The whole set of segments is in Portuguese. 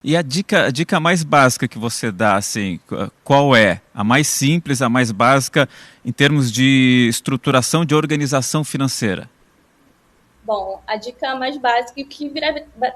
E a dica mais básica que você dá, assim, qual é? A mais simples, a mais básica em termos de estruturação de organização financeira? Bom, a dica mais básica que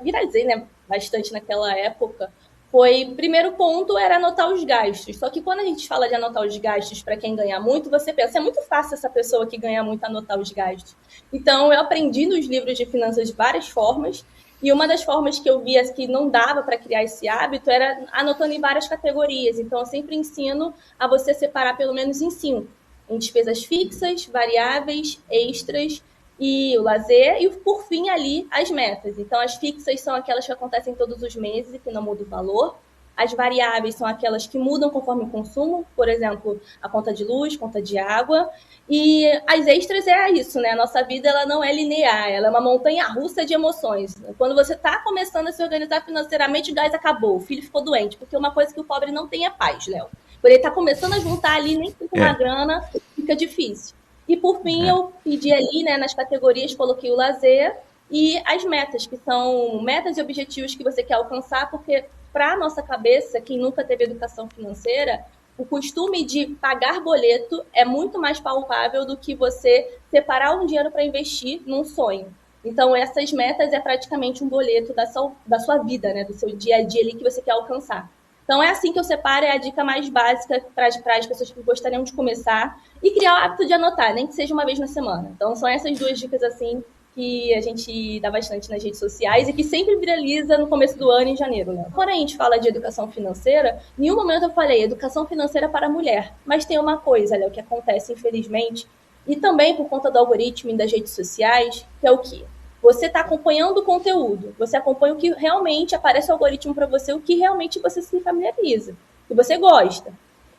viralizei, né, bastante naquela época foi, primeiro ponto era anotar os gastos. Só que quando a gente fala de anotar os gastos para quem ganha muito, você pensa, é muito fácil essa pessoa que ganha muito anotar os gastos. Então, eu aprendi nos livros de finanças de várias formas, e uma das formas que eu via que não dava para criar esse hábito era anotando em várias categorias. Então, eu sempre ensino a você separar pelo menos em cinco, em despesas fixas, variáveis, extras e o lazer, e por fim ali as metas. Então as fixas são aquelas que acontecem todos os meses e que não muda o valor. As variáveis são aquelas que mudam conforme o consumo, por exemplo, a conta de luz, conta de água. E as extras é isso, né? A nossa vida ela não é linear, ela é uma montanha russa de emoções. Quando você está começando a se organizar financeiramente, o gás acabou, o filho ficou doente, porque uma coisa que o pobre não tem é paz, Léo. Quando ele está começando a juntar ali, nem com uma É, grana, fica difícil. E por fim, é. eu pedi ali, né, nas categorias, coloquei o lazer e as metas, que são metas e objetivos que você quer alcançar, porque para a nossa cabeça, quem nunca teve educação financeira, o costume de pagar boleto é muito mais palpável do que você separar um dinheiro para investir num sonho. Então, essas metas é praticamente um boleto da sua vida, né, do seu dia a dia ali que você quer alcançar. Então, é assim que eu separo, é a dica mais básica para as pessoas que gostariam de começar e criar o hábito de anotar, nem que seja uma vez na semana. Então, são essas duas dicas assim que a gente dá bastante nas redes sociais e que sempre viraliza no começo do ano, em janeiro, né? Quando a gente fala de educação financeira, em nenhum momento eu falei educação financeira para a mulher. Mas tem uma coisa, Léo, que acontece, infelizmente, e também por conta do algoritmo e das redes sociais, que é o quê? Você está acompanhando o conteúdo, você acompanha o que realmente aparece o algoritmo para você, o que realmente você se familiariza, o que você gosta.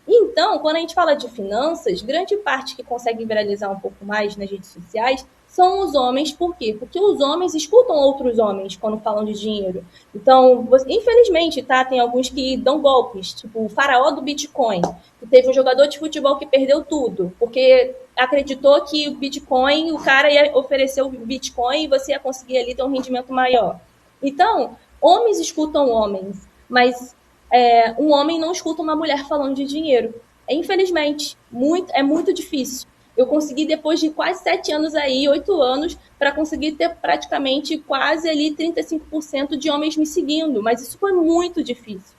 Então, quando a gente fala de finanças, grande parte que consegue viralizar um pouco mais nas redes sociais são os homens. Por quê? Porque os homens escutam outros homens quando falam de dinheiro. Então, infelizmente, tá, tem alguns que dão golpes, tipo o faraó do Bitcoin, que teve um jogador de futebol que perdeu tudo, porque acreditou que o Bitcoin, o cara ia oferecer o Bitcoin e você ia conseguir ali ter um rendimento maior. Então, homens escutam homens, mas um homem não escuta uma mulher falando de dinheiro. Infelizmente, é muito difícil. Eu consegui, depois de quase 7 anos aí, 8 anos, para conseguir ter praticamente quase ali 35% de homens me seguindo, mas isso foi muito difícil.